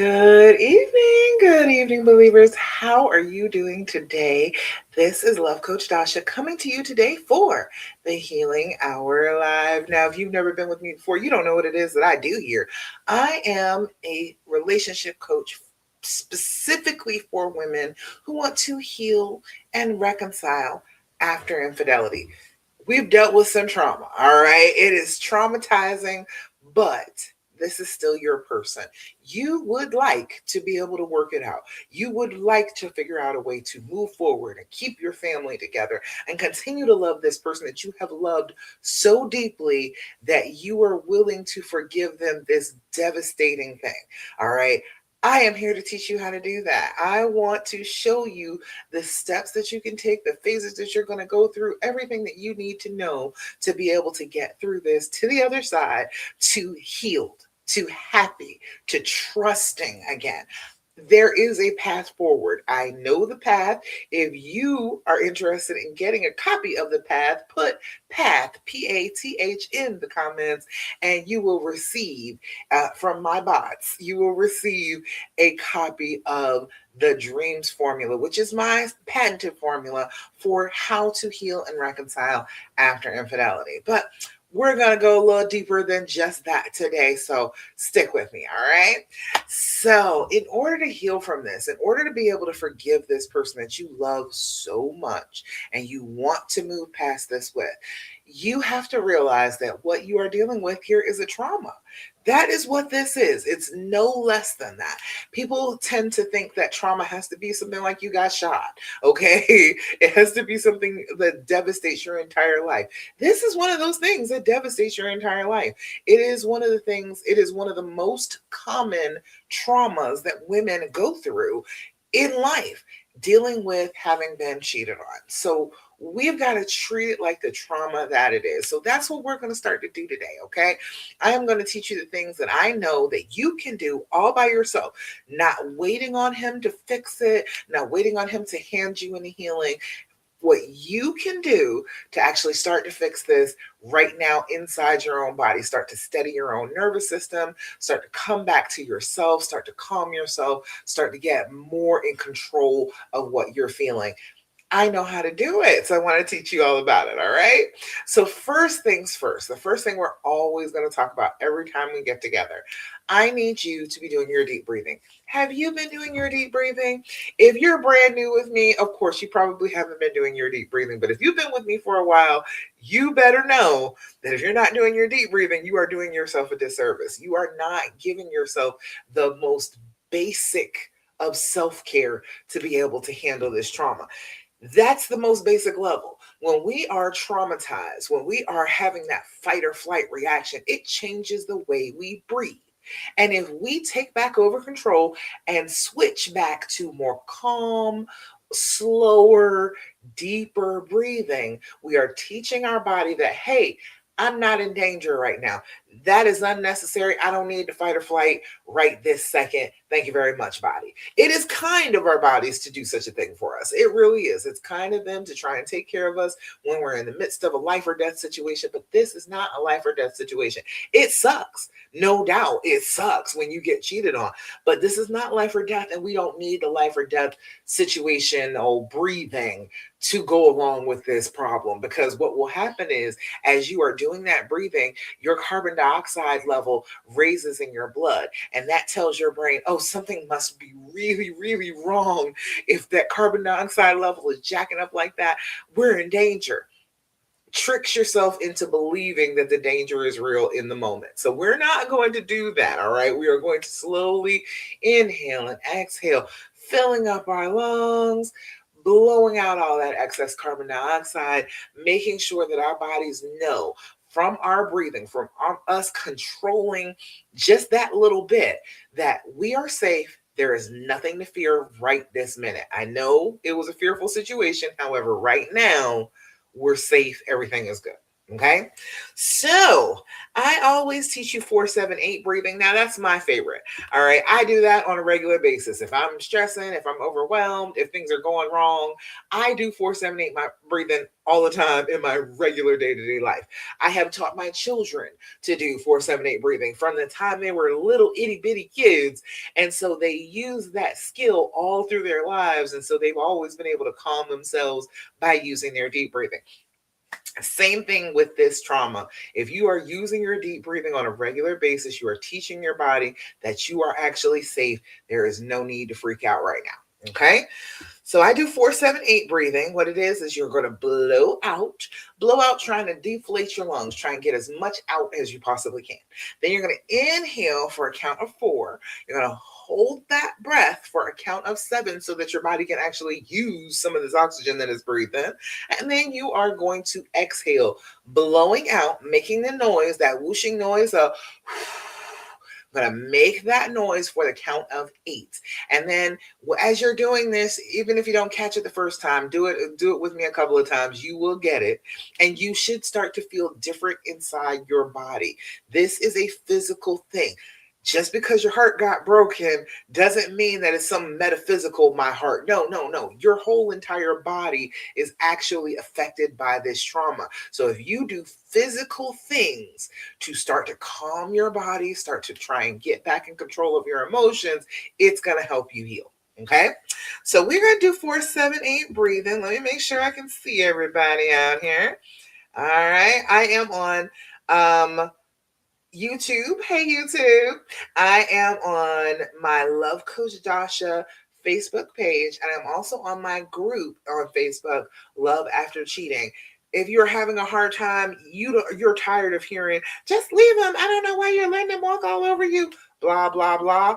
Good evening, believers. How are you doing today? This is Love Coach Dasha coming to you today for the Healing Hour Live. Now, if you've never been with me before, you don't know what it is that I do here. I am a relationship coach specifically for women who want to heal and reconcile after infidelity. We've dealt with some trauma, all right? It is traumatizing, but this is still your person. You would like to be able to work it out. You would like to figure out a way to move forward and keep your family together and continue to love this person that you have loved so deeply that you are willing to forgive them this devastating thing. All right. I am here to teach you how to do that. I want to show you the steps that you can take, the phases that you're going to go through, everything that you need to know to be able to get through this to the other side, to healed, to happy, to trusting again. There is a path forward. I know the path. If you are interested in getting a copy of the path, put path, PATH, in the comments, and you will receive from my bots, you will receive a copy of the Dreams Formula, which is my patented formula for how to heal and reconcile after infidelity. But we're going to go a little deeper than just that today. So stick with me. All right. So, in order to heal from this, in order to be able to forgive this person that you love so much and you want to move past this with, you have to realize that what you are dealing with here is a trauma. That is what this is. It's no less than that. People tend to think that trauma has to be something like you got shot, okay? It has to be something that devastates your entire life. This is one of those things that devastates your entire life. It is one of the things, it is one of the most common traumas that women go through in life, dealing with having been cheated on. So we've got to treat it like the trauma that it is. So that's what we're going to start to do today, okay? I am going to teach you the things that I know that you can do all by yourself, not waiting on him to fix it, not waiting on him to hand you any healing. What you can do to actually start to fix this right now inside your own body, start to steady your own nervous system, start to come back to yourself, start to calm yourself, start to get more in control of what you're feeling. I know how to do it. So I want to teach you all about it. All right. So, first things first, the first thing we're always going to talk about every time we get together, I need you to be doing your deep breathing. Have you been doing your deep breathing? If you're brand new with me, of course, you probably haven't been doing your deep breathing. But if you've been with me for a while, you better know that if you're not doing your deep breathing, you are doing yourself a disservice. You are not giving yourself the most basic of self care to be able to handle this trauma. That's the most basic level. When we are traumatized, when we are having that fight or flight reaction, it changes the way we breathe. And if we take back over control and switch back to more calm, slower, deeper breathing, we are teaching our body that, hey, I'm not in danger right now. That is unnecessary. I don't need to fight or flight right this second. Thank you very much, body. It is kind of our bodies to do such a thing for us. It really is. It's kind of them to try and take care of us when we're in the midst of a life or death situation. But this is not a life or death situation. It sucks. No doubt it sucks when you get cheated on. But this is not life or death. And we don't need the life or death situation or breathing to go along with this problem, because what will happen is, as you are doing that breathing, your carbon dioxide level raises in your blood, and that tells your brain, oh, something must be really, really wrong. If that carbon dioxide level is jacking up like that, we're in danger. Tricks yourself into believing that the danger is real in the moment. So we're not going to do that. All right, we are going to slowly inhale and exhale, filling up our lungs, blowing out all that excess carbon dioxide, making sure that our bodies know from our breathing, from us controlling just that little bit, that we are safe. There is nothing to fear right this minute. I know it was a fearful situation. However, right now, we're safe. Everything is good. Okay, so I always teach you 4-7-8 breathing. Now, that's my favorite. All right, I do that on a regular basis. If I'm stressing, if I'm overwhelmed, if things are going wrong, I do 4-7-8 my breathing all the time in my regular day to day life. I have taught my children to do 4-7-8 breathing from the time they were little itty bitty kids. And so they use that skill all through their lives. And so they've always been able to calm themselves by using their deep breathing. Same thing with this trauma. If you are using your deep breathing on a regular basis, you are teaching your body that you are actually safe. There is no need to freak out right now. Okay. So I do 4-7-8 breathing. What it is you're going to blow out, trying to deflate your lungs, try and get as much out as you possibly can. Then you're going to inhale for a count of 4. You're going to hold that breath for a count of 7 so that your body can actually use some of this oxygen that is breathed in. And then you are going to exhale, blowing out, making the noise, that whooshing noise of I'm going to make that noise for the count of 8. And then as you're doing this, even if you don't catch it the first time, do it with me a couple of times. You will get it. And you should start to feel different inside your body. This is a physical thing. Just because your heart got broken doesn't mean that it's some metaphysical, my heart. No, no, no. Your whole entire body is actually affected by this trauma. So if you do physical things to start to calm your body, start to try and get back in control of your emotions, it's going to help you heal. Okay, so we're going to do 4-7-8 breathing. Let me make sure I can see everybody out here. All right, I am on YouTube. Hey, YouTube. I am on my Love Coach Dasha Facebook page, and I'm also on my group on Facebook, Love After Cheating. If you're having a hard time, you're tired of hearing, just leave them. I don't know why you're letting them walk all over you. Blah, blah, blah.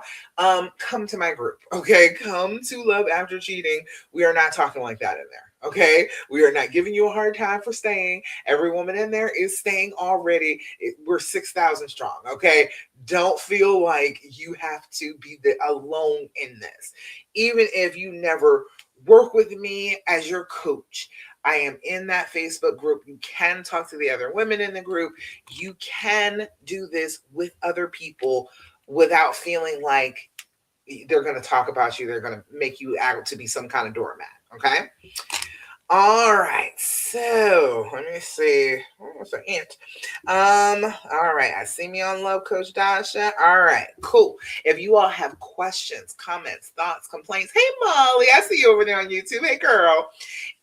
Come to my group. Okay. Come to Love After Cheating. We are not talking like that in there. Okay. We are not giving you a hard time for staying. Every woman in there is staying already. We're 6,000 strong. Okay. Don't feel like you have to be alone in this. Even if you never work with me as your coach, I am in that Facebook group. You can talk to the other women in the group. You can do this with other people without feeling like they're going to talk about you. They're going to make you out to be some kind of doormat. Okay. All right. So let me see. What's an ant? All right. I see me on Love Coach Dasha. All right. Cool. If you all have questions, comments, thoughts, complaints. Hey, Molly, I see you over there on YouTube. Hey, girl.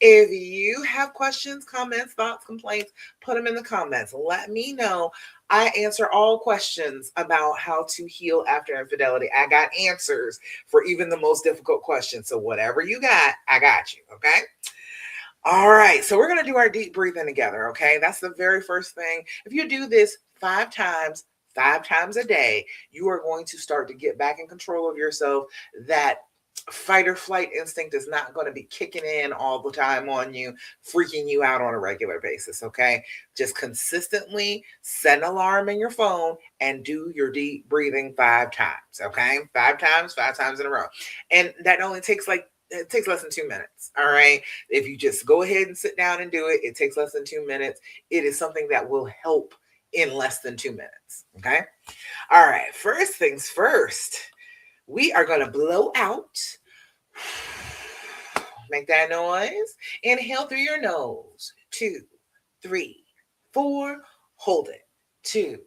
If you have questions, comments, thoughts, complaints, put them in the comments. Let me know. I answer all questions about how to heal after infidelity. I got answers for even the most difficult questions. So whatever you got, I got you. Okay. All right. So we're going to do our deep breathing together. Okay. That's the very first thing. If you do this 5 times a day, you are going to start to get back in control of yourself. That fight or flight instinct is not going to be kicking in all the time on you, freaking you out on a regular basis. Okay. Just consistently set an alarm in your phone and do your deep breathing 5 times. Okay. 5 times in a row. And that only takes it takes less than 2 minutes. All right. If you just go ahead and sit down and do it, it takes less than 2 minutes. It is something that will help in less than 2 minutes. Okay. All right. First things first, we are going to blow out. Make that noise. Inhale through your nose. 2, 3, 4. Hold it. 2,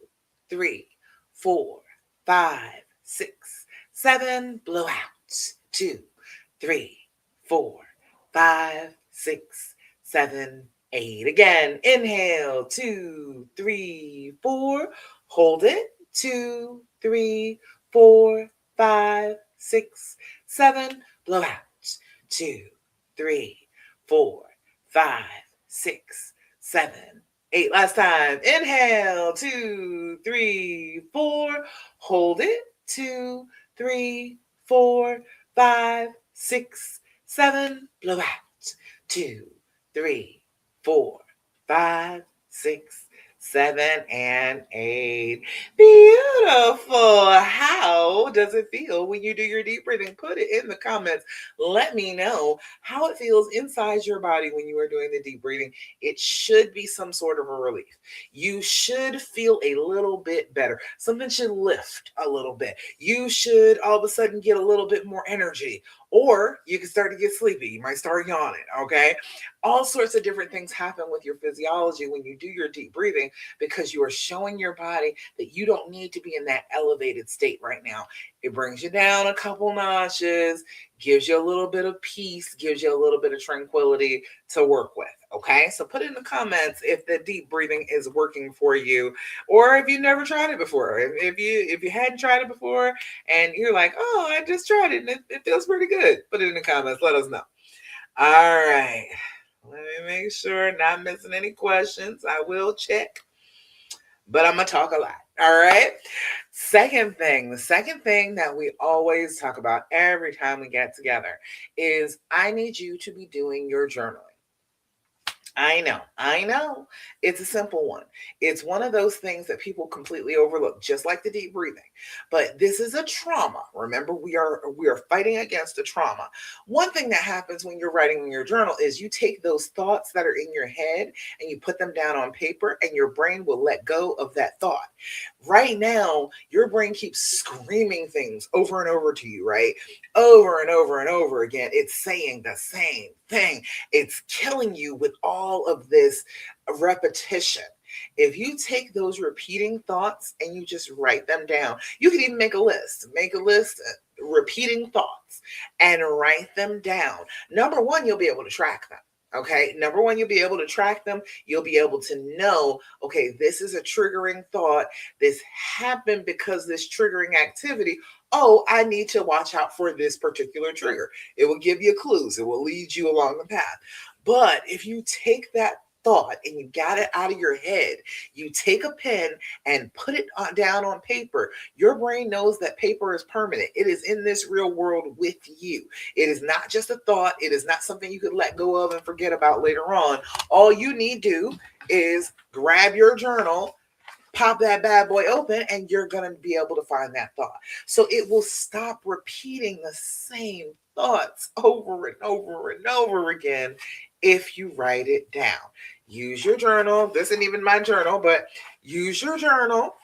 3, 4, 5, 6, 7. Blow out. 2, 3, 4, 5, 6, 7, 8. Again, inhale, 2, 3, 4. Hold it, 2, 3, 4, 5, 6, 7. Blow out, 2, 3, 4, 5, 6, 7, 8. Last time, inhale, 2, 3, 4. Hold it, 2, 3, 4, 5, 6, 7. Blow out. 2, 3, 4, 5, 6, 7, and 8. Beautiful. How does it feel when you do your deep breathing? Put it in the comments. Let me know how it feels inside your body when you are doing the deep breathing. It should be some sort of a relief. You should feel a little bit better. Something should lift a little bit. You should all of a sudden get a little bit more energy, or you can start to get sleepy. You might start yawning, okay? All sorts of different things happen with your physiology when you do your deep breathing, because you are showing your body that you don't need to be in that elevated state right now. It brings you down a couple notches, gives you a little bit of peace, gives you a little bit of tranquility to work with. Okay, so put in the comments if the deep breathing is working for you, or if you never tried it before. If you hadn't tried it before and you're like, oh, I just tried it and it feels pretty good, put it in the comments. Let us know. All right. Let me make sure not missing any questions. I will check, but I'm going to talk a lot. All right. The second thing that we always talk about every time we get together is I need you to be doing your journaling. I know. It's a simple one. It's one of those things that people completely overlook, just like the deep breathing. But this is a trauma. Remember, we are fighting against a trauma. One thing that happens when you're writing in your journal is you take those thoughts that are in your head and you put them down on paper, and your brain will let go of that thought. Right now, your brain keeps screaming things over and over to you, right? Over and over and over again. It's saying the same thing. It's killing you with all of this repetition. If you take those repeating thoughts and you just write them down, you can even make a list, repeating thoughts, and write them down. Number one, you'll be able to track them. Okay. Number one, you'll be able to track them. You'll be able to know, okay, this is a triggering thought. This happened because this triggering activity. Oh, I need to watch out for this particular trigger. It will give you clues. It will lead you along the path. But if you take that thought and you got it out of your head, you take a pen and put it down on paper. Your brain knows that paper is permanent. It is in this real world with you. It is not just a thought. It is not something you could let go of and forget about later on. All you need to do is grab your journal, pop that bad boy open, and you're going to be able to find that thought. So it will stop repeating the same thoughts over and over and over again if you write it down. Use your journal. This isn't even my journal, but use your journal.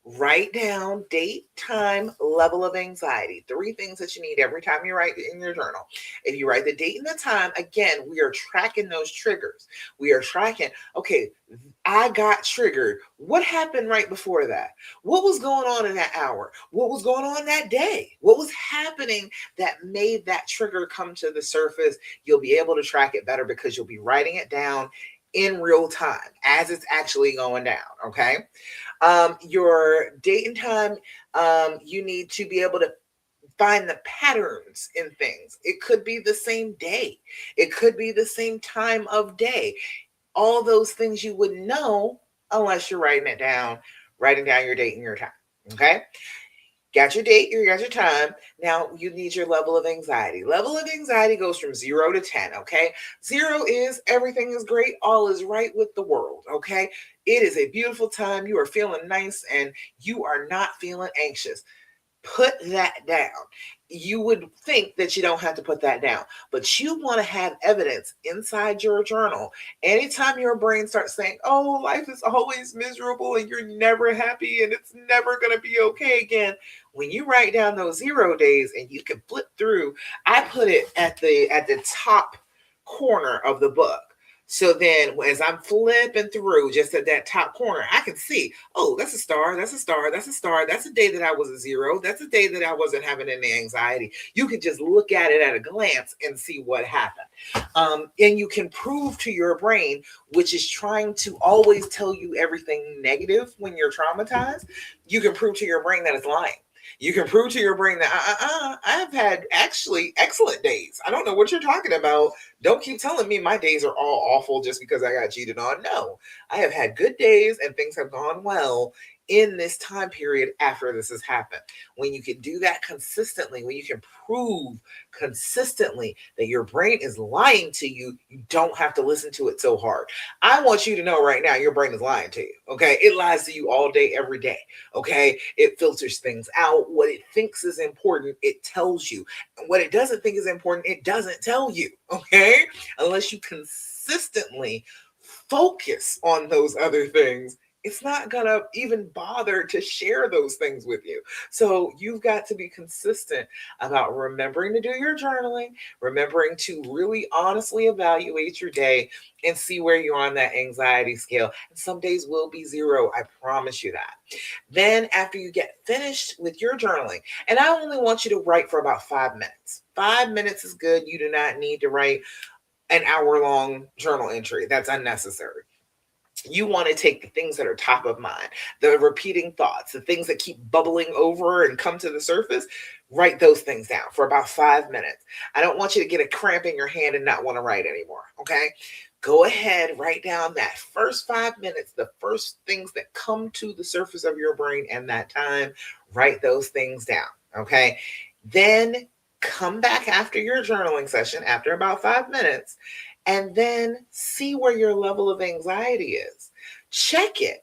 Write down date, time, level of anxiety. 3 things that you need every time you write in your journal. If you write the date and the time, again, we are tracking those triggers. We are tracking, okay, I got triggered. What happened right before that? What was going on in that hour? What was going on that day? What was happening that made that trigger come to the surface? You'll be able to track it better because you'll be writing it down in real time as it's actually going down. Okay. Your date and time, you need to be able to find the patterns in things. It could be the same day, it could be the same time of day. All those things you wouldn't know unless you're writing down your date and your time. Okay. Got your date, you got your time. Now you need your level of anxiety. Level of anxiety goes from 0 to 10. Okay. 0 is everything is great, all is right with the world. Okay. It is a beautiful time. You are feeling nice and you are not feeling anxious. Put that down. You would think that you don't have to put that down, but you want to have evidence inside your journal. Anytime your brain starts saying, oh, life is always miserable and you're never happy and it's never going to be okay again, when you write down those 0 days and you can flip through, I put it at the top corner of the book. So then as I'm flipping through just at that top corner, I can see, oh, that's a star, that's a star, that's a star. That's a day that I was a 0. That's a day that I wasn't having any anxiety. You can just look at it at a glance and see what happened. And you can prove to your brain, which is trying to always tell you everything negative when you're traumatized, you can prove to your brain that it's lying. You can prove to your brain that I've had actually excellent days. I don't know what you're talking about. Don't keep telling me my days are all awful just because I got cheated on. No, I have had good days and things have gone well in this time period after this has happened. When you can do that consistently, when you can prove consistently that your brain is lying to you, you don't have to listen to it so hard. I want you to know right now your brain is lying to you. Okay. It lies to you all day, every day. Okay. It filters things out. What it thinks is important, it tells you. And what it doesn't think is important, it doesn't tell you. Okay. Unless you consistently focus on those other things, it's not gonna even bother to share those things with you. So you've got to be consistent about remembering to do your journaling, remembering to really honestly evaluate your day and see where you're on that anxiety scale. And some days will be zero, I promise you that. Then, after you get finished with your journaling, and I only want you to write for about 5 minutes. 5 minutes is good. You do not need to write an hour long journal entry. That's unnecessary. You want to take the things that are top of mind, the repeating thoughts, the things that keep bubbling over and come to the surface. Write those things down for about 5 minutes. I don't want you to get a cramp in your hand and not want to write anymore. Okay. Go ahead, write down that first 5 minutes, the first things that come to the surface of your brain and that time. Write those things down. Okay. Then come back after your journaling session, after about 5 minutes, and then see where your level of anxiety is. Check it.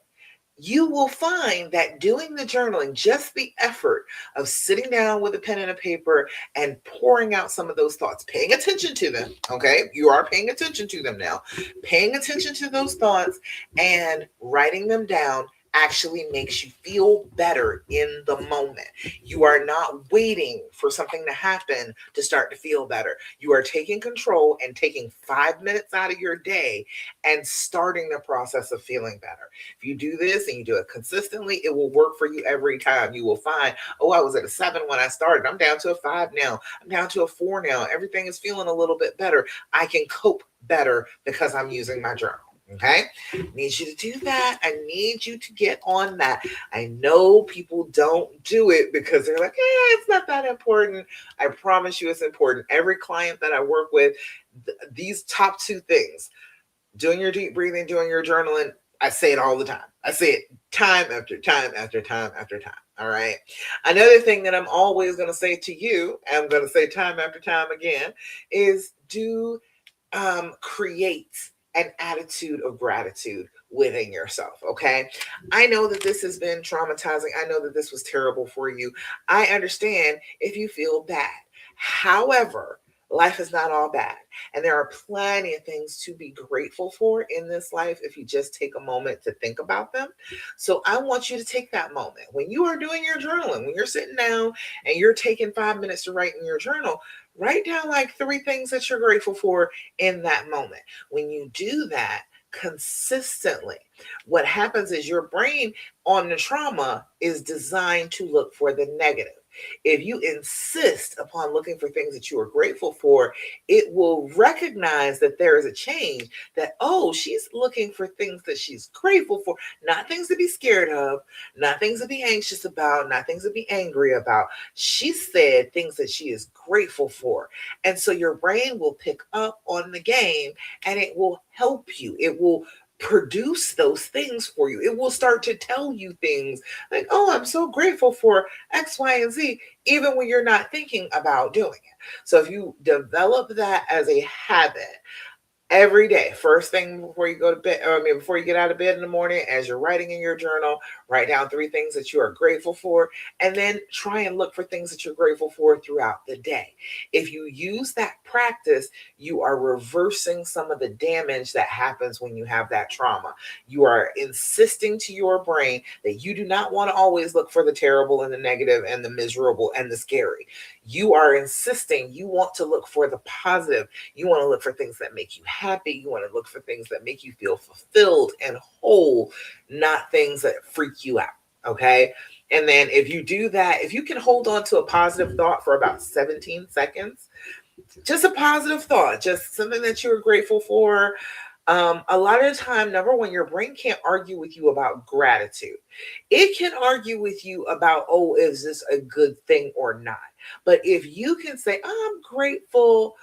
You will find that doing the journaling, just the effort of sitting down with a pen and a paper and pouring out some of those thoughts, paying attention to them, okay? You are paying attention to them now. Paying attention to those thoughts and writing them down actually makes you feel better in the moment. You are not waiting for something to happen to start to feel better. You are taking control and taking 5 minutes out of your day and starting the process of feeling better. If you do this and you do it consistently, it will work for you every time. You will find, oh, I was at a 7 when I started. I'm down to a 5 now. I'm down to a 4 now. Everything is feeling a little bit better. I can cope better because I'm using my journal. Okay. I need you to do that. I need you to get on that. I know people don't do it because they're like, it's not that important. I promise you it's important. Every client that I work with, these top two things, doing your deep breathing, doing your journaling, I say it all the time. I say it time after time after time after time. All right. Another thing that I'm always going to say to you, I'm going to say time after time again, is do create an attitude of gratitude within yourself. Okay. I know that this has been traumatizing. I know that this was terrible for you. I understand if you feel bad. However, life is not all bad. And there are plenty of things to be grateful for in this life if you just take a moment to think about them. So I want you to take that moment. When you are doing your journaling, when you're sitting down and you're taking 5 minutes to write in your journal, write down like 3 things that you're grateful for in that moment. When you do that consistently, what happens is your brain on the trauma is designed to look for the negative. If you insist upon looking for things that you are grateful for, it will recognize that there is a change, that, oh, she's looking for things that she's grateful for, not things to be scared of, not things to be anxious about, not things to be angry about. She said things that she is grateful for. And so your brain will pick up on the game and it will help you. It will produce those things for you. It will start to tell you things like, oh, I'm so grateful for X, Y, and Z, even when you're not thinking about doing it. So if you develop that as a habit, every day, first thing before you go to bed, before you get out of bed in the morning, as you're writing in your journal, write down 3 things that you are grateful for, and then try and look for things that you're grateful for throughout the day. If you use that practice, you are reversing some of the damage that happens when you have that trauma. You are insisting to your brain that you do not want to always look for the terrible and the negative and the miserable and the scary. You are insisting you want to look for the positive. You want to look for things that make you happy. You want to look for things that make you feel fulfilled and whole, not things that freak you out. Okay. And then if you do that, if you can hold on to a positive thought for about 17 seconds, just a positive thought, just something that you're grateful for. A lot of the time, number one, your brain can't argue with you about gratitude. It can argue with you about, oh, is this a good thing or not? But if you can say, I'm grateful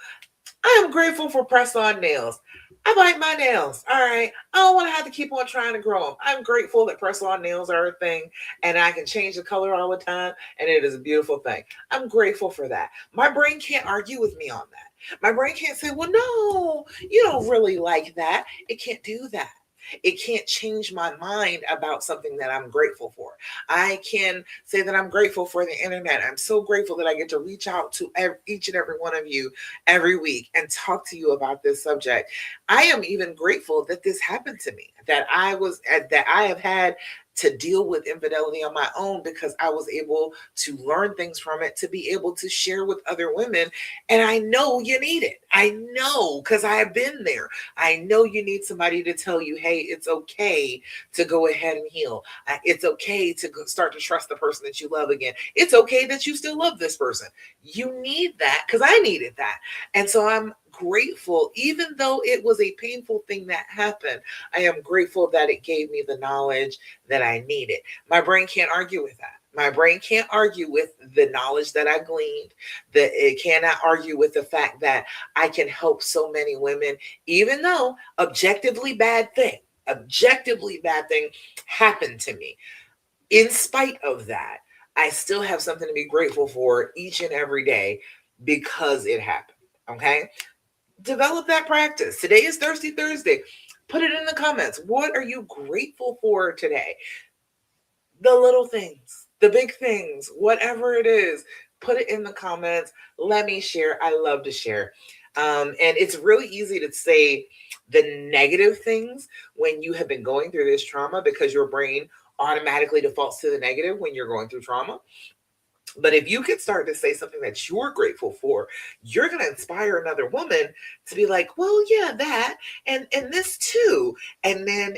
for press on nails. I bite my nails. All right. I don't want to have to keep on trying to grow them. I'm grateful that press on nails are a thing and I can change the color all the time. And it is a beautiful thing. I'm grateful for that. My brain can't argue with me on that. My brain can't say, well, no, you don't really like that. It can't do that. It can't change my mind about something that I'm grateful for. I can say that I'm grateful for the internet. I'm so grateful that I get to reach out to each and every one of you every week and talk to you about this subject. I am even grateful that this happened to me, that I have had to deal with infidelity on my own because I was able to learn things from it to be able to share with other women. And I know you need it. I know because I have been there. I know you need somebody to tell you, hey, it's okay to go ahead and heal. It's okay to start to trust the person that you love again. It's okay that you still love this person. You need that because I needed that. And so I'm grateful, even though it was a painful thing that happened, I am grateful that it gave me the knowledge that I needed. My brain can't argue with that. My brain can't argue with the knowledge that I gleaned. That it cannot argue with the fact that I can help so many women, even though objectively bad thing happened to me. In spite of that, I still have something to be grateful for each and every day because it happened. Okay. Develop that practice. Today is Thirsty Thursday. Put it in the comments. What are you grateful for today? The little things, the big things, whatever it is, put it in the comments. Let me share. I love to share. And it's really easy to say the negative things when you have been going through this trauma because your brain automatically defaults to the negative when you're going through trauma. But if you can start to say something that you're grateful for, you're going to inspire another woman to be like, well, yeah, that and this too. And then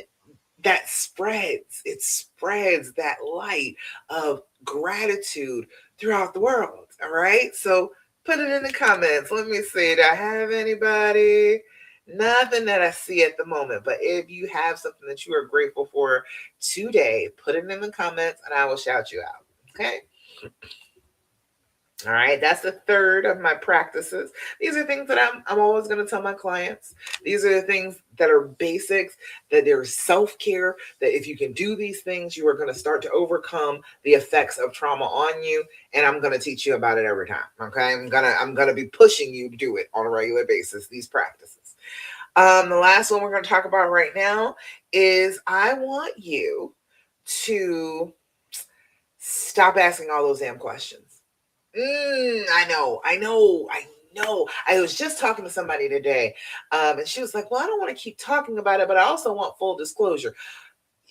that spreads, it spreads that light of gratitude throughout the world. All right. So put it in the comments. Let me see. Do I have anybody? Nothing that I see at the moment. But if you have something that you are grateful for today, put it in the comments and I will shout you out. Okay. All right, that's the third of my practices. These are things that I'm always going to tell my clients. These are the things that are basics, that there's self-care, that if you can do these things, you are going to start to overcome the effects of trauma on you. And I'm going to teach you about it every time. Okay. I'm gonna be pushing you to do it on a regular basis, these practices. The last one we're going to talk about right now is I want you to stop asking all those damn questions. I know. I was just talking to somebody today, and she was like, "Well, I don't want to keep talking about it, but I also want full disclosure."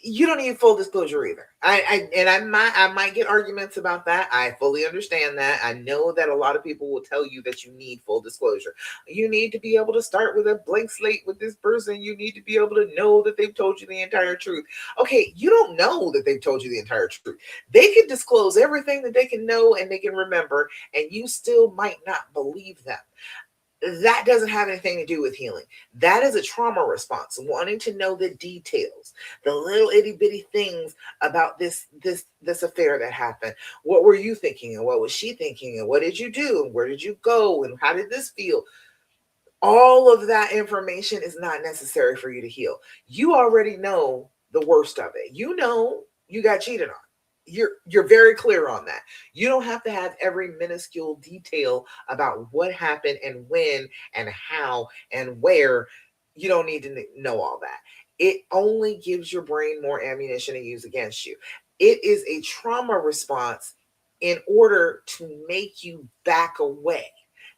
You don't need full disclosure either. I might get arguments about that. I fully understand that. I know that a lot of people will tell you that you need full disclosure. You need to be able to start with a blank slate with this person. You need to be able to know that they've told you the entire truth. Okay, you don't know that they've told you the entire truth. They can disclose everything that they can know and they can remember, and you still might not believe them. That doesn't have anything to do with healing. That is a trauma response, wanting to know the details, the little itty bitty things about this affair that happened. What were you thinking, and what was she thinking, and what did you do, and where did you go, and how did this feel? All of that information is not necessary for you to heal. You already know the worst of it. You know you got cheated on. You're very clear on that. You don't have to have every minuscule detail about what happened and when and how and where. You don't need to know all that. It only gives your brain more ammunition to use against you. It is a trauma response in order to make you back away.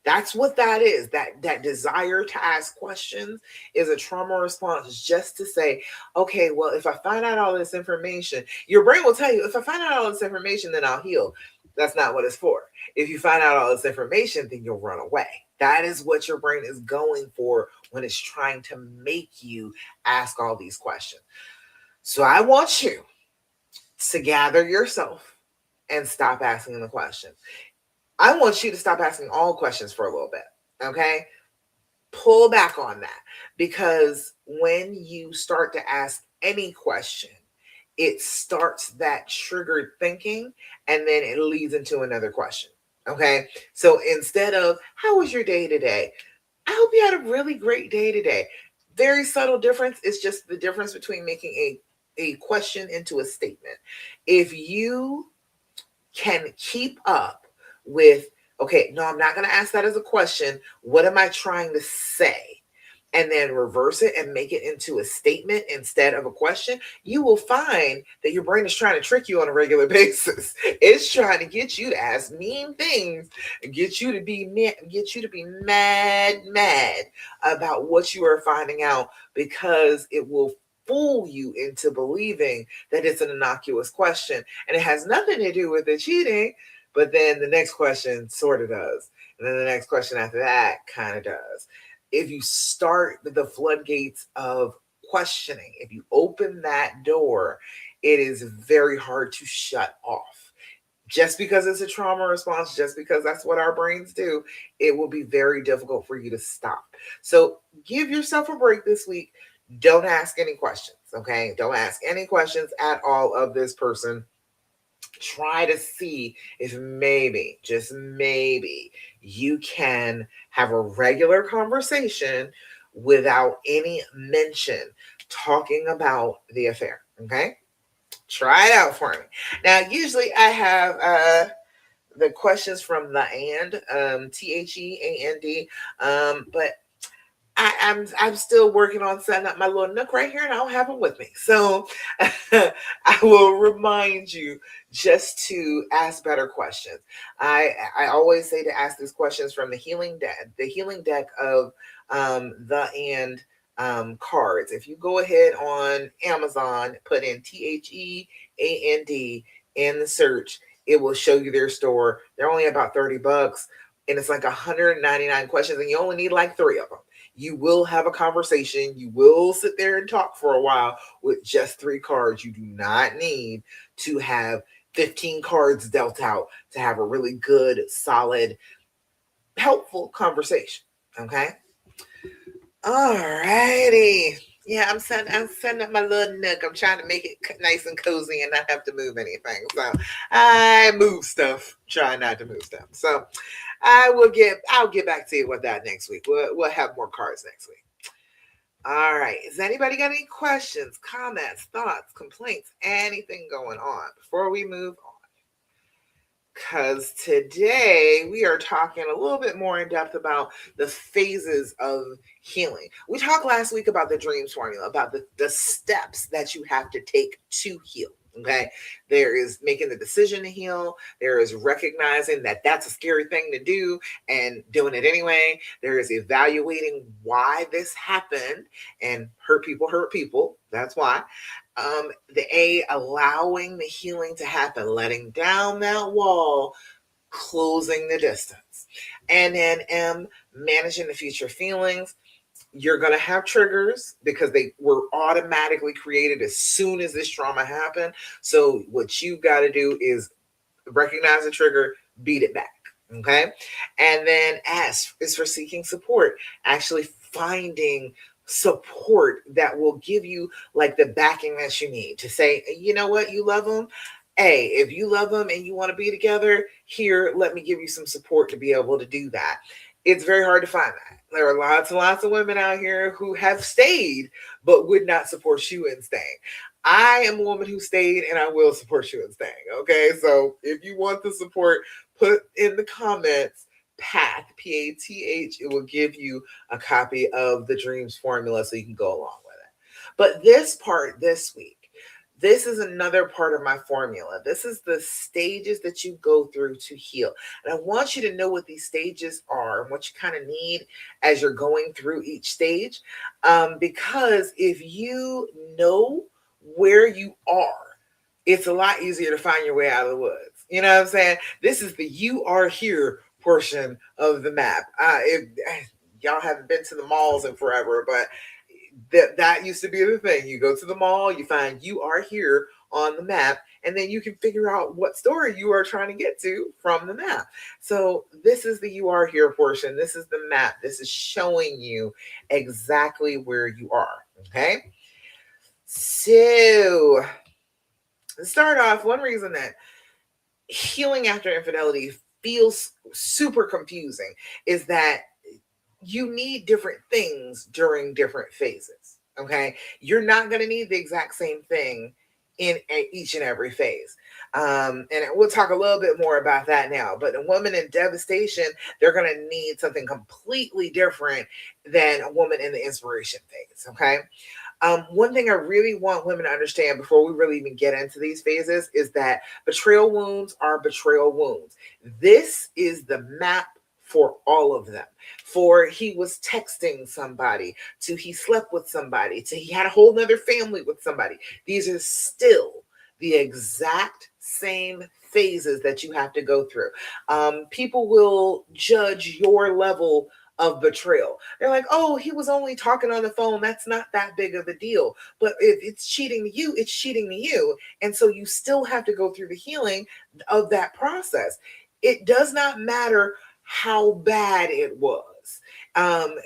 That's what that is. That desire to ask questions is a trauma response just to say, okay, well, if I find out all this information, your brain will tell you, if I find out all this information, then I'll heal. That's not what it's for. If you find out all this information, then you'll run away. That is what your brain is going for when it's trying to make you ask all these questions. So I want you to gather yourself and stop asking the questions. I want you to stop asking all questions for a little bit. Okay. Pull back on that because when you start to ask any question, it starts that triggered thinking and then it leads into another question. Okay. So instead of, how was your day today? I hope you had a really great day today. Very subtle difference. It's just the difference between making a question into a statement. If you can keep up with, okay, no, I'm not going to ask that as a question. What am I trying to say? And then reverse it and make it into a statement instead of a question, you will find that your brain is trying to trick you on a regular basis. It's trying to get you to ask mean things, get you to be mad about what you are finding out, because it will fool you into believing that it's an innocuous question and it has nothing to do with the cheating. But then the next question sort of does. And then the next question after that kind of does. If you start the floodgates of questioning, if you open that door, it is very hard to shut off. Just because it's a trauma response, just because that's what our brains do, it will be very difficult for you to stop. So give yourself a break this week. Don't ask any questions, okay? Don't ask any questions at all of this person. Try to see if maybe, just maybe, you can have a regular conversation without any mention talking about the affair. Okay? Try it out for me. Now, usually I have the questions from the THEAND, but I'm still working on setting up my little nook right here, and I don't have them with me. So I will remind you just to ask better questions. I always say to ask these questions from the healing deck of the cards. If you go ahead on Amazon, put in THEAND in the search, it will show you their store. They're only about $30, and it's like 199 questions, and you only need like 3 of them. You will have a conversation. You will sit there and talk for a while with just 3 cards. You do not need to have 15 cards dealt out to have a really good, solid, helpful conversation. Okay. All righty. Yeah, I'm setting up my little nook. I'm trying to make it nice and cozy and not have to move anything. So I move stuff, try not to move stuff. So I'll get back to you with that next week. We'll have more cards next week. All right. Has anybody got any questions, comments, thoughts, complaints, anything going on before we move on? Because today we are talking a little bit more in depth about the phases of healing. We talked last week about the dreams formula, about the steps that you have to take to heal. Okay. There is making the decision to heal. There is recognizing that that's a scary thing to do and doing it anyway. There is evaluating why this happened, and hurt people. That's why. The A, allowing the healing to happen, letting down that wall, closing the distance. And then M, managing the future feelings. You're going to have triggers because they were automatically created as soon as this trauma happened. So what you've got to do is recognize the trigger, beat it back. Okay. And then S is for seeking support, actually finding support that will give you like the backing that you need to say, you know what, you love them. Hey, if you love them and you want to be together, here, let me give you some support to be able to do that. It's very hard to find that. There are lots and lots of women out here who have stayed but would not support you in staying. I am a woman who stayed and I will support you in staying. Okay. So if you want the support, put in the comments PATH, PATH. It will give you a copy of the dreams formula so you can go along with it. But this part this week, this is another part of my formula. This is the stages that you go through to heal. And I want you to know what these stages are and what you kind of need as you're going through each stage. Because if you know where you are, it's a lot easier to find your way out of the woods. You know what I'm saying? This is the you are here portion of the map. If y'all haven't been to the malls in forever, but that used to be the thing. You go to the mall, you find you are here on the map, and then you can figure out what store you are trying to get to from the map. So this is the you are here portion. This is the map. This is showing you exactly where you are. Okay. So to start off, one reason that healing after infidelity feels super confusing is that you need different things during different phases. Okay. You're not going to need the exact same thing in each and every phase. And we'll talk a little bit more about that now. But a woman in devastation, they're going to need something completely different than a woman in the inspiration phase. Okay. One thing I really want women to understand before we really even get into these phases is that betrayal wounds are betrayal wounds. This is the map for all of them. For he was texting somebody, to he slept with somebody, to he had a whole nother family with somebody. These are still the exact same phases that you have to go through. People will judge your level of betrayal. They're like, oh, he was only talking on the phone. That's not that big of a deal. But if it's cheating to you, it's cheating to you. And so you still have to go through the healing of that process. It does not matter how bad it was.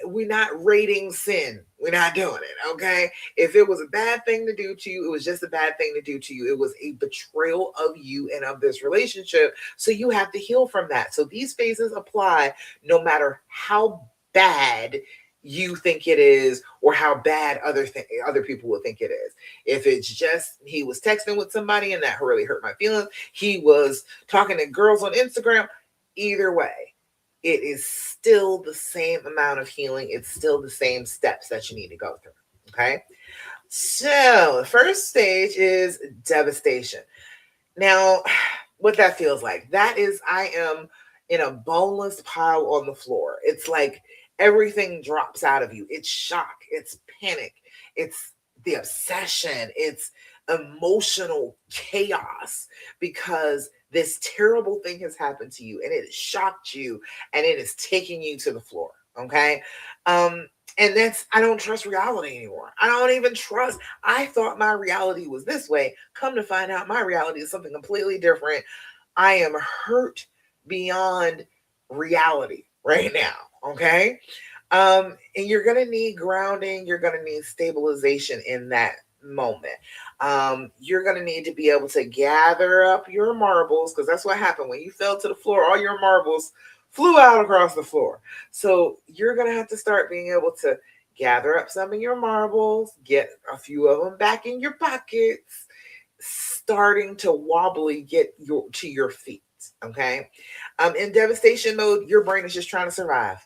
We're not rating sin. We're not doing it. Okay. If it was a bad thing to do to you, it was just a bad thing to do to you. It was a betrayal of you and of this relationship. So you have to heal from that. So these phases apply no matter how bad you think it is or how bad other people will think it is. If it's just he was texting with somebody and that really hurt my feelings, he was talking to girls on Instagram, either way, it is still the same amount of healing. It's still the same steps that you need to go through. Okay. So the first stage is devastation. Now, what that feels like, that is, I am in a boneless pile on the floor. It's like everything drops out of you. It's shock, it's panic, it's the obsession, it's emotional chaos because this terrible thing has happened to you and it has shocked you and it is taking you to the floor. Okay. And that's, I don't trust reality anymore. I don't even trust. I thought my reality was this way. Come to find out, my reality is something completely different. I am hurt beyond reality right now. Okay. And you're going to need grounding. You're going to need stabilization in that moment. You're going to need to be able to gather up your marbles because that's what happened when you fell to the floor. All your marbles flew out across the floor. So you're going to have to start being able to gather up some of your marbles, get a few of them back in your pockets, starting to wobbly get to your feet. Okay. In devastation mode, your brain is just trying to survive.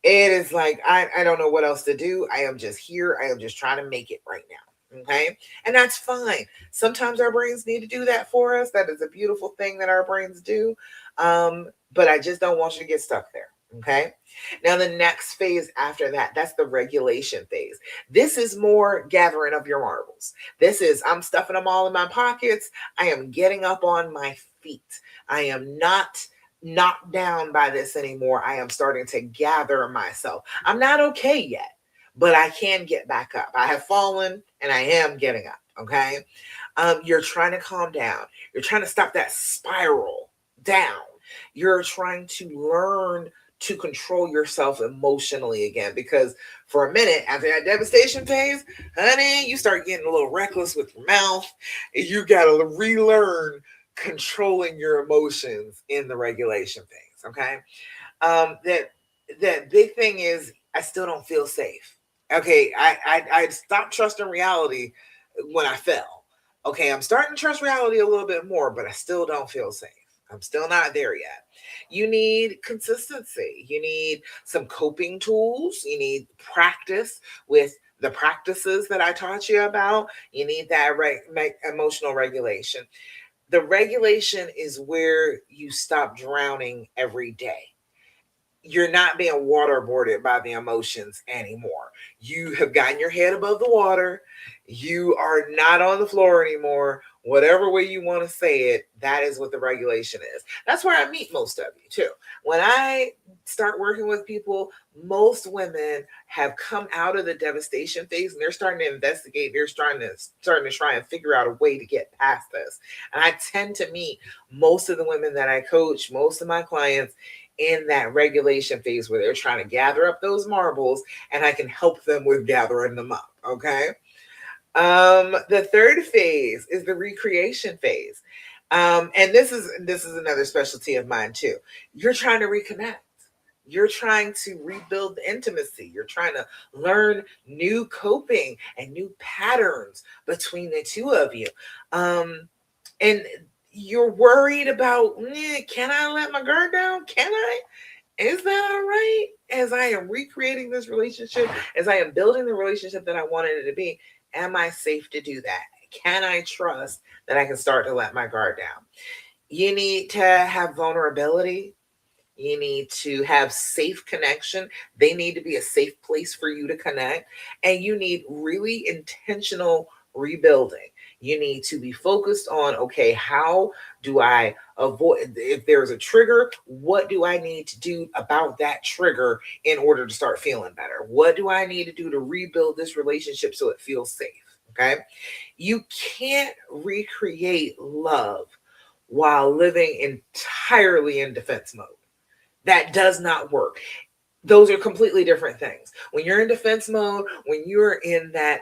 It is like, I don't know what else to do. I am just here. I am just trying to make it right now. Okay. And that's fine. Sometimes our brains need to do that for us. That is a beautiful thing that our brains do. But I just don't want you to get stuck there. Okay. Now, the next phase after that, that's the regulation phase. This is more gathering of your marbles. This is, I'm stuffing them all in my pockets. I am getting up on my feet. I am not knocked down by this anymore. I am starting to gather myself. I'm not okay yet, but I can get back up. I have fallen and I am getting up. Okay. You're trying to calm down. You're trying to stop that spiral down. You're trying to learn to control yourself emotionally again, because for a minute after that devastation phase, honey, you start getting a little reckless with your mouth. You got to relearn controlling your emotions in the regulation phase. Okay. That big thing is, I still don't feel safe. Okay. I stopped trusting reality when I fell. Okay. I'm starting to trust reality a little bit more, but I still don't feel safe. I'm still not there yet. You need consistency. You need some coping tools. You need practice with the practices that I taught you about. You need that emotional regulation. The regulation is where you stop drowning every day. You're not being waterboarded by the emotions anymore. You have gotten your head above the water. You are not on the floor anymore. Whatever way you want to say it, that is what the regulation is. That's where I meet most of you too. When I start working with people, most women have come out of the devastation phase and they're starting to investigate. They're starting to try and figure out a way to get past this. And I tend to meet most of the women that I coach, most of my clients, in that regulation phase where they're trying to gather up those marbles and I can help them with gathering them up. Okay. The third phase is the recreation phase. And this is another specialty of mine too. You're trying to reconnect. You're trying to rebuild the intimacy. You're trying to learn new coping and new patterns between the two of you. And you're worried about, can I let my guard down? Can I? Is that all right? As I am recreating this relationship, as I am building the relationship that I wanted it to be, am I safe to do that? Can I trust that I can start to let my guard down? You need to have vulnerability. You need to have safe connection. They need to be a safe place for you to connect. And you need really intentional rebuilding. You need to be focused on, okay, how do I avoid, if there's a trigger, what do I need to do about that trigger in order to start feeling better? What do I need to do to rebuild this relationship so it feels safe? Okay. You can't recreate love while living entirely in defense mode. That does not work. Those are completely different things. When you're in defense mode, when you're in that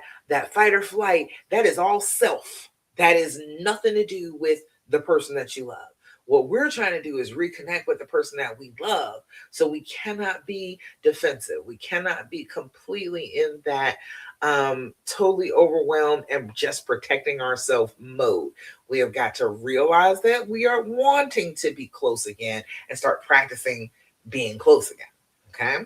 fight or flight, that is all self. That is nothing to do with the person that you love. What we're trying to do is reconnect with the person that we love. So we cannot be defensive. We cannot be completely in that totally overwhelmed and just protecting ourselves mode. We have got to realize that we are wanting to be close again and start practicing being close again. Okay.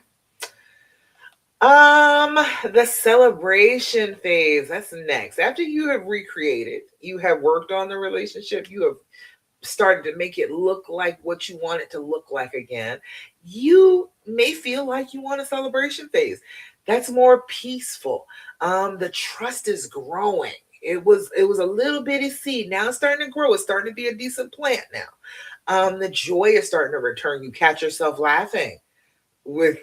The celebration phase, that's next. After you have recreated, you have worked on the relationship, you have started to make it look like what you want it to look like again, you may feel like you want a celebration phase. That's more peaceful. The trust is growing. It was a little bitty seed. Now it's starting to grow. It's starting to be a decent plant now. The joy is starting to return. You catch yourself laughing with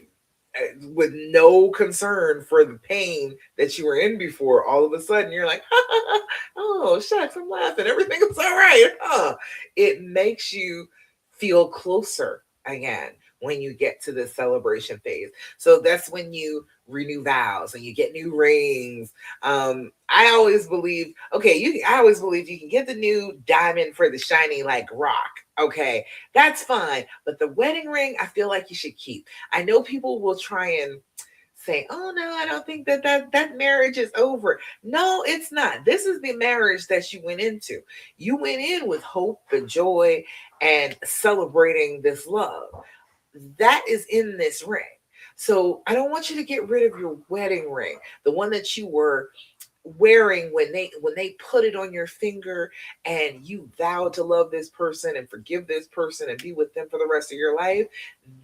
with no concern for the pain that you were in before. All of a sudden you're like, oh shucks, I'm laughing, everything is all right, huh? It makes you feel closer again when you get to this celebration phase. So that's when you renew vows and you get new rings. I always believe, okay, I always believe you can get the new diamond for the shiny like rock. Okay, that's fine. But the wedding ring, I feel like you should keep. I know people will try and say, "Oh no, I don't think that marriage is over." No, it's not. This is the marriage that you went into. You went in with hope and joy and celebrating this love. That is in this ring. So I don't want you to get rid of your wedding ring, the one that you were wearing when they put it on your finger and you vow to love this person and forgive this person and be with them for the rest of your life.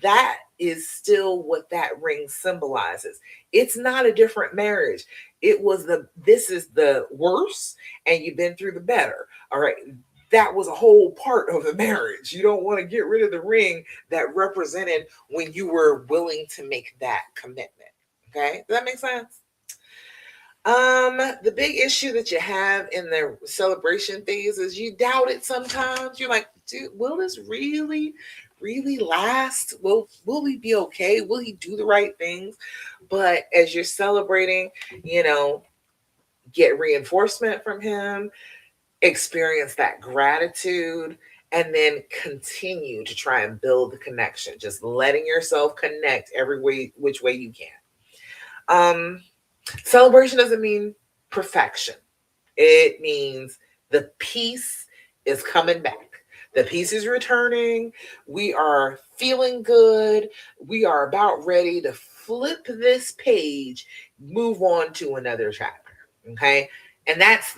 That is still what that ring symbolizes. It's not a different marriage. It was the this is the worse and you've been through the better. All right, that was a whole part of the marriage. You don't want to get rid of the ring that represented when you were willing to make that commitment. Okay, does that make sense? The big issue that you have in the celebration phase is you doubt it sometimes. You're like, dude, will this really last? Will we be okay? Will he do the right things? But as you're celebrating, you know, get reinforcement from him, experience that gratitude, and then continue to try and build the connection. Just letting yourself connect every way which way you can. Um Celebration doesn't mean perfection. It means the peace is coming back. The peace is returning. We are feeling good. We are about ready to flip this page, move on to another chapter. Okay. And that's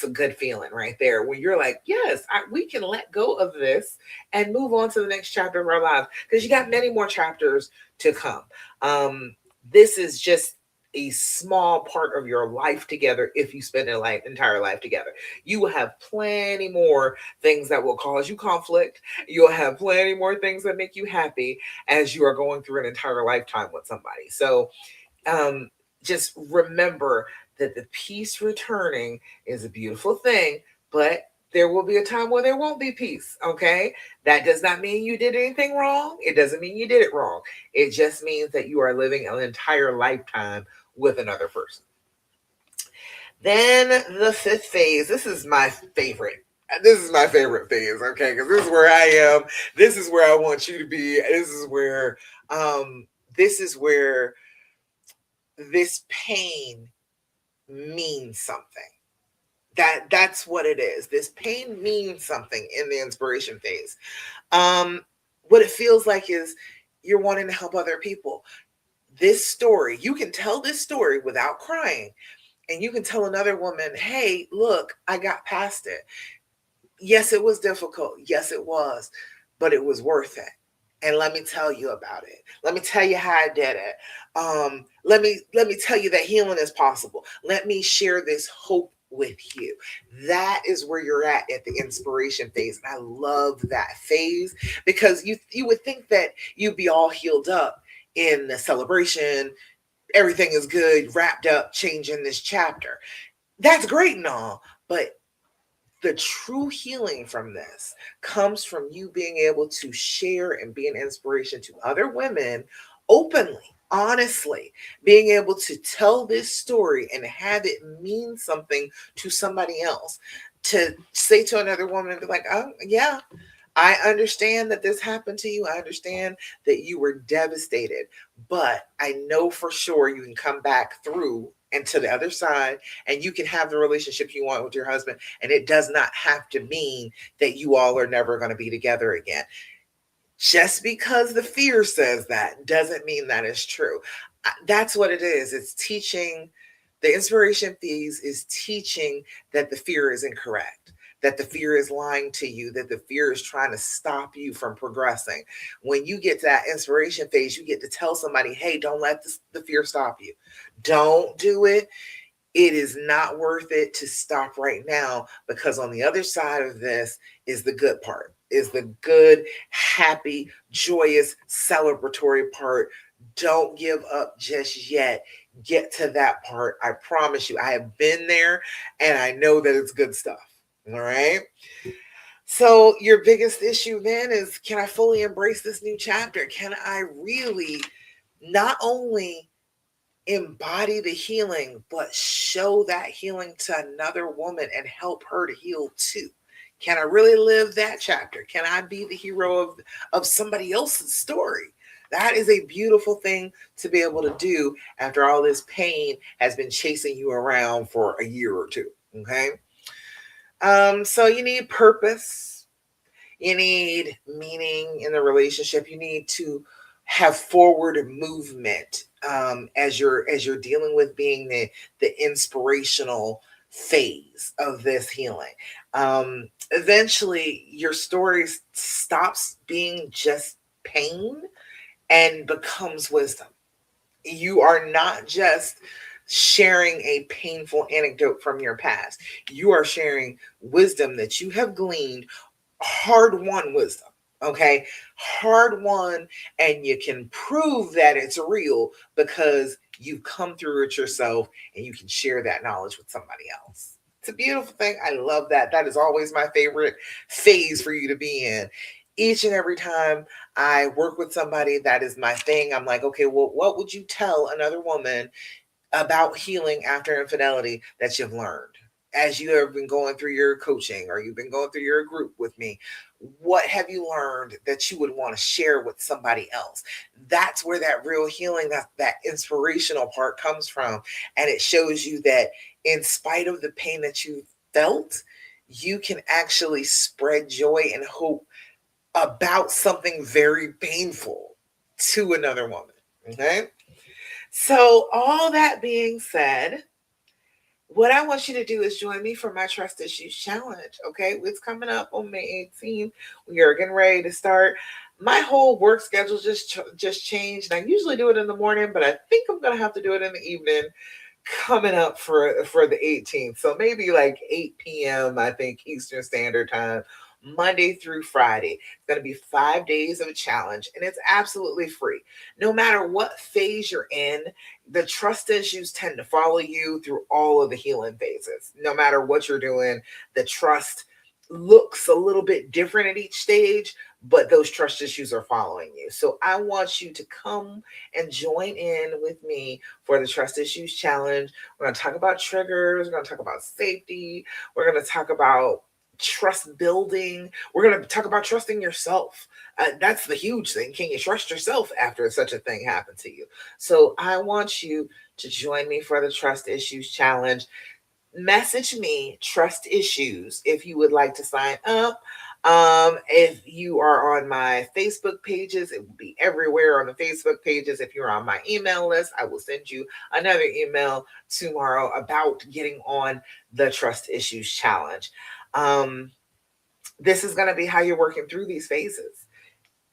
a good feeling right there when you're like, yes, we can let go of this and move on to the next chapter of our lives because you got many more chapters to come. This is just a small part of your life together if you spend a entire life together. You will have plenty more things that will cause you conflict. You'll have plenty more things that make you happy as you are going through an entire lifetime with somebody. So um, just remember that the peace returning is a beautiful thing, but there will be a time where there won't be peace. Okay. That does not mean you did anything wrong. It doesn't mean you did it wrong. It just means that you are living an entire lifetime with another person. Then the fifth phase, this is my favorite. This is my favorite phase, okay? Because this is where I am. This is where I want you to be. Um, this is where this pain means something. That's what it is. This pain means something in the inspiration phase. Um, what it feels like is you're wanting to help other people. This story, you can tell this story without crying, and you can tell another woman, hey, look, I got past it. Yes, it was difficult. Yes, it was, but it was worth it. And let me tell you about it. Let me tell you how I did it. Let me tell you that healing is possible. Let me share this hope with you. That is where you're at the inspiration phase. And I love that phase because you would think that you'd be all healed up in the celebration. Everything is good, wrapped up, changing this chapter. That's great and all, but the true healing from this comes from you being able to share and be an inspiration to other women openly, honestly, being able to tell this story and have it mean something to somebody else. To say to another woman and be like, oh, yeah, I understand that this happened to you. I understand that you were devastated, but I know for sure you can come back through and to the other side and you can have the relationship you want with your husband. And it does not have to mean that you all are never going to be together again. Just because the fear says that doesn't mean that is true. That's what it is. It's teaching. The inspiration phase is teaching that the fear is incorrect, that the fear is lying to you, that the fear is trying to stop you from progressing. When you get to that inspiration phase, you get to tell somebody, hey, don't let the fear stop you. Don't do it. It is not worth it to stop right now, because on the other side of this is the good part, is the good, happy, joyous, celebratory part. Don't give up just yet. Get to that part. I promise you, I have been there and I know that it's good stuff. All right. So, your biggest issue then is, can I fully embrace this new chapter? Can I really not only embody the healing, but show that healing to another woman and help her to heal too? Can I really live that chapter? Can I be the hero of somebody else's story? That is a beautiful thing to be able to do after all this pain has been chasing you around for a year or two. Okay. So you need purpose, you need meaning in the relationship, you need to have forward movement, as you're dealing with being the inspirational phase of this healing. Eventually your story stops being just pain and becomes wisdom. You are not just sharing a painful anecdote from your past, you are sharing wisdom that you have gleaned, hard won wisdom. Okay, hard won, and you can prove that it's real because you've come through it yourself and you can share that knowledge with somebody else. It's a beautiful thing. I love that. That is always my favorite phase for you to be in. Each and every time I work with somebody, that is my thing. I'm like, okay, well, what would you tell another woman about healing after infidelity that you've learned as you have been going through your coaching or you've been going through your group with me? What have you learned that you would want to share with somebody else? That's where that real healing, that inspirational part comes from. And it shows you that in spite of the pain that you felt, you can actually spread joy and hope about something very painful to another woman. Okay. So, all that being said, what I want you to do is join me for my Trust Issues Challenge. Okay, it's coming up on May 18th. We are getting ready to start. My whole work schedule just changed. I usually do it in the morning, but I think I'm gonna have to do it in the evening coming up for the 18th. So maybe like 8 p.m. I think Eastern Standard Time, Monday through Friday. It's going to be 5 days of a challenge, and it's absolutely free. No matter what phase you're in, the trust issues tend to follow you through all of the healing phases. No matter what you're doing, the trust looks a little bit different at each stage, but those trust issues are following you. So I want you to come and join in with me for the Trust Issues Challenge. We're going to talk about triggers. We're going to talk about safety. We're going to talk about trust building. We're going to talk about trusting yourself. That's the huge thing. Can you trust yourself after such a thing happened to you? So I want you to join me for the Trust Issues Challenge. Message me trust issues if you would like to sign up. If you are on my Facebook pages, it will be everywhere on the Facebook pages. If you're on my email list, I will send you another email tomorrow about getting on the Trust Issues Challenge. Um, this is going to be how you're working through these phases,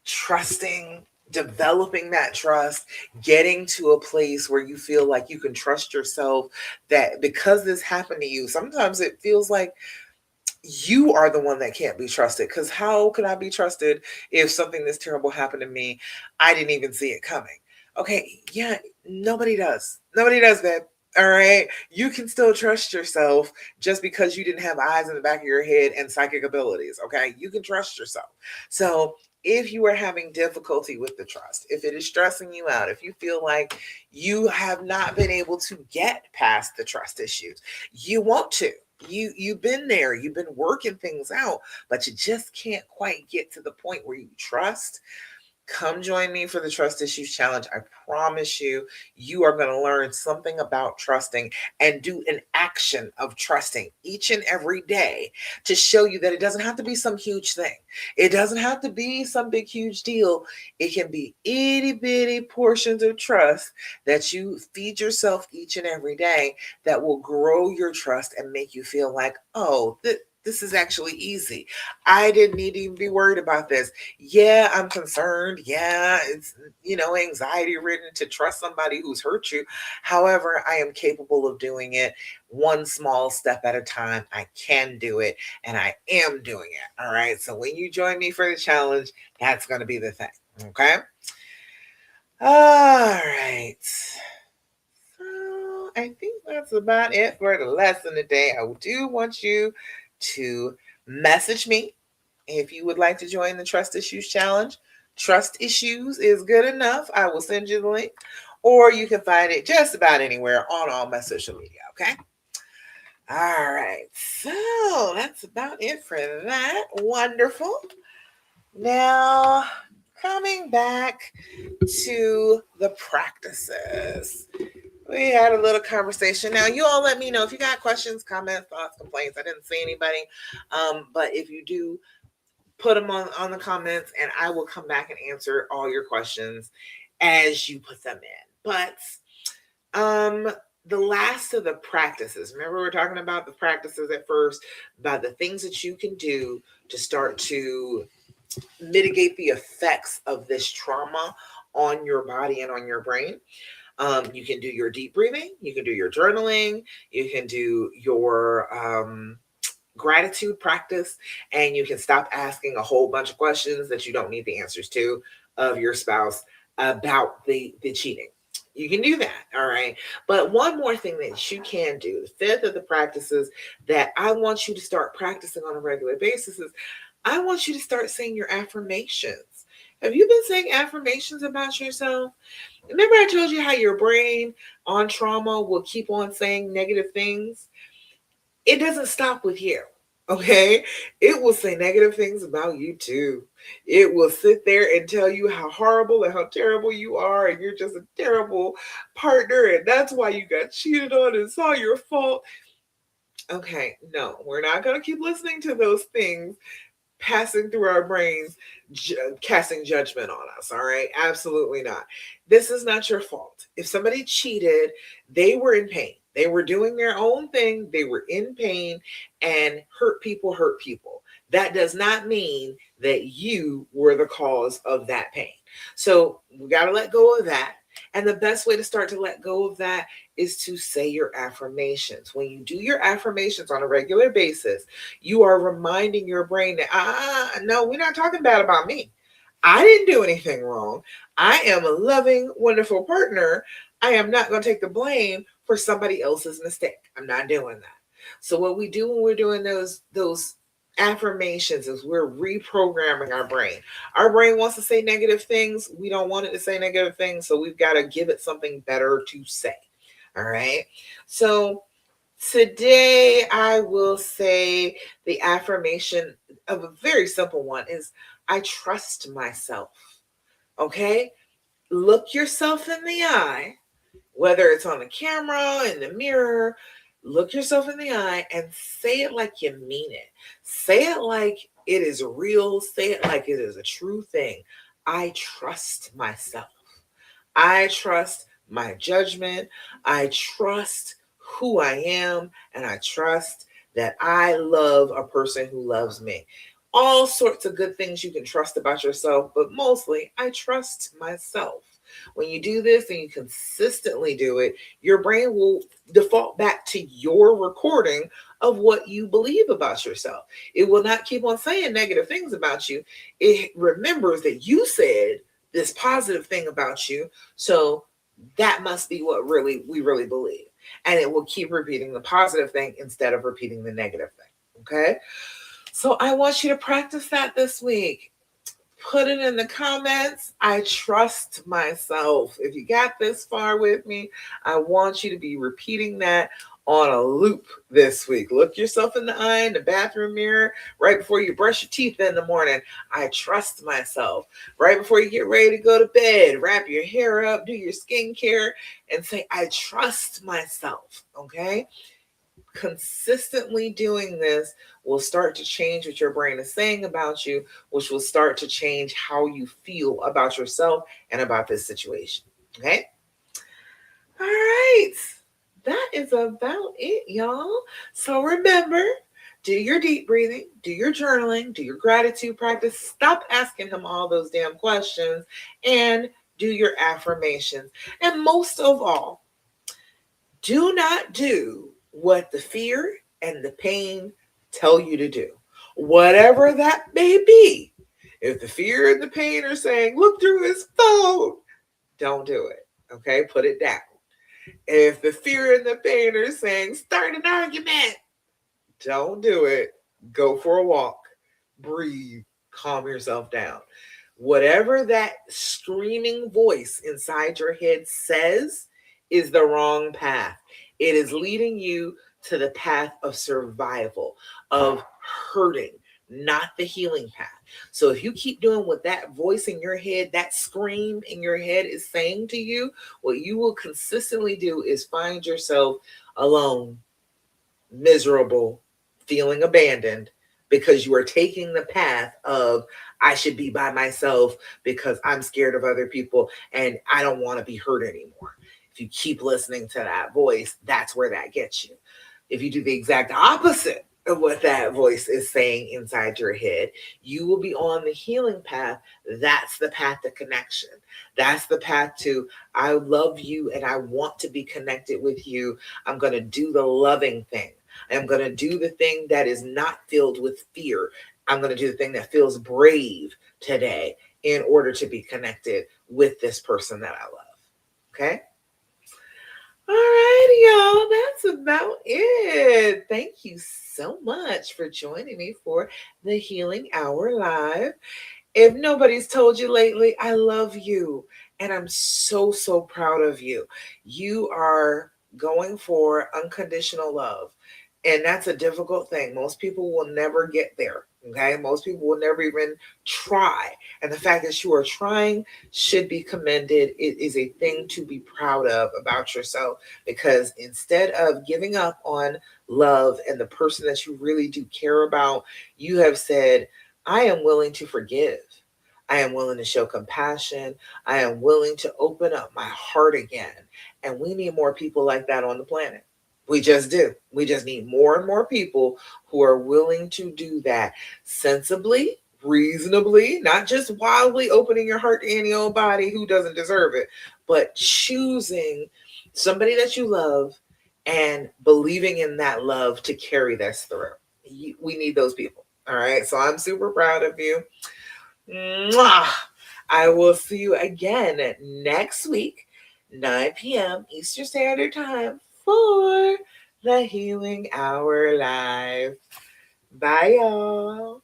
trusting, developing that trust, getting to a place where you feel like you can trust yourself, that because this happened to you, sometimes it feels like you are the one that can't be trusted. Because how can I be trusted if something this terrible happened to me? I didn't even see it coming. Okay, yeah, nobody does. Nobody does that. All right. You can still trust yourself just because you didn't have eyes in the back of your head and psychic abilities. Okay. You can trust yourself. So if you are having difficulty with the trust, if it is stressing you out, if you feel like you have not been able to get past the trust issues, you want to, you've been there, you've been working things out, but you just can't quite get to the point where you trust. Come join me for the Trust Issues Challenge. I promise you, you are going to learn something about trusting and do an action of trusting each and every day to show you that it doesn't have to be some huge thing. It doesn't have to be some big, huge deal. It can be itty bitty portions of trust that you feed yourself each and every day that will grow your trust and make you feel like, oh, this is actually easy. I didn't need to even be worried about this. Yeah, I'm concerned. Yeah, it's, anxiety ridden to trust somebody who's hurt you. However, I am capable of doing it one small step at a time. I can do it and I am doing it. All right. So when you join me for the challenge, that's going to be the thing. Okay. All right. So I think that's about it for the lesson today. I do want you to message me if you would like to join the Trust Issues Challenge. Trust Issues is good enough. I will send you the link, or you can find it just about anywhere on all my social media. Okay. All right. So that's about it for that. Wonderful. Now, coming back to the practices. We had a little conversation. Now, you all let me know if you got questions, comments, thoughts, complaints. I didn't see anybody. But if you do, put them on the comments and I will come back and answer all your questions as you put them in. But the last of the practices, remember we were talking about the practices at first, about the things that you can do to start to mitigate the effects of this trauma on your body and on your brain. You can do your deep breathing, you can do your journaling, you can do your gratitude practice, and you can stop asking a whole bunch of questions that you don't need the answers to of your spouse about the cheating. You can do that, all right? But one more thing that you can do, the fifth of the practices that I want you to start practicing on a regular basis is I want you to start saying your affirmations. Have you been saying affirmations about yourself? Remember I told you how your brain on trauma will keep on saying negative things? It doesn't stop with you. Okay, it will say negative things about you too. It will sit there and tell you how horrible and how terrible you are, and you're just a terrible partner, and that's why you got cheated on. It's all your fault. Okay, no, we're not going to keep listening to those things passing through our brains, casting judgment on us. All right, absolutely not. This is not your fault. If somebody cheated, they were in pain. They were doing their own thing. They were in pain, and hurt people hurt people. That does not mean that you were the cause of that pain. So we got to let go of that. And the best way to start to let go of that is to say your affirmations. When you do your affirmations on a regular basis, you are reminding your brain that, no, we're not talking bad about me. I didn't do anything wrong. I am a loving, wonderful partner. I am not going to take the blame for somebody else's mistake. I'm not doing that. So what we do when we're doing those affirmations is we're reprogramming our brain. Our brain wants to say negative things. We don't want it to say negative things, so we've got to give it something better to say. All right. So Today, I will say the affirmation of a very simple one is I trust myself. Okay? Look yourself in the eye, whether it's on the camera, in the mirror, look yourself in the eye and say it like you mean it. Say it like it is real. Say it like it is a true thing. I trust myself. I trust my judgment. I trust who I am. And I trust that I love a person who loves me. All sorts of good things you can trust about yourself, but mostly I trust myself. When you do this and you consistently do it, your brain will default back to your recording of what you believe about yourself. It will not keep on saying negative things about you. It remembers that you said this positive thing about you, so that must be what we really believe. And it will keep repeating the positive thing instead of repeating the negative thing. Okay? So I want you to practice that this week. Put it in the comments. I trust myself. If you got this far with me, I want you to be repeating that on a loop this week. Look yourself in the eye in the bathroom mirror right before you brush your teeth in the morning. I trust myself. Right before you get ready to go to bed, wrap your hair up, do your skincare, and say, I trust myself. Okay? Consistently doing this will start to change what your brain is saying about you, which will start to change how you feel about yourself and about this situation. Okay? All right. That is about it, y'all. So remember, do your deep breathing, do your journaling, do your gratitude practice. Stop asking him all those damn questions and do your affirmations. And most of all, do not do what the fear and the pain tell you to do, whatever that may be. If the fear and the pain are saying, look through his phone, don't do it. Okay, put it down. If the fear and the pain are saying, start an argument, don't do it. Go for a walk, breathe, calm yourself down. Whatever that screaming voice inside your head says is the wrong path. It is leading you to the path of survival, of hurting, not the healing path. So if you keep doing what that voice in your head, that scream in your head is saying to you, what you will consistently do is find yourself alone, miserable, feeling abandoned because you are taking the path of I should be by myself because I'm scared of other people and I don't want to be hurt anymore. If you keep listening to that voice, that's where that gets you. If you do the exact opposite of what that voice is saying inside your head, you will be on the healing path. That's the path to connection. That's the path to I love you and I want to be connected with you. I'm going to do the loving thing. I'm going to do the thing that is not filled with fear. I'm going to do the thing that feels brave today in order to be connected with this person that I love. Okay? All right, y'all. That's about it. Thank you so much for joining me for the Healing Hour Live. If nobody's told you lately, I love you. And I'm so, so proud of you. You are going for unconditional love. And that's a difficult thing. Most people will never get there. Okay. Most people will never even try. And the fact that you are trying should be commended. It is a thing to be proud of about yourself because instead of giving up on love and the person that you really do care about, you have said, I am willing to forgive. I am willing to show compassion. I am willing to open up my heart again. And we need more people like that on the planet. We just do. We just need more and more people who are willing to do that sensibly, reasonably, not just wildly opening your heart to any old body who doesn't deserve it, but choosing somebody that you love and believing in that love to carry this through. We need those people. All right. So I'm super proud of you. Mwah! I will see you again next week, 9 p.m. Eastern Standard Time for the Healing Hour Live. Bye, y'all.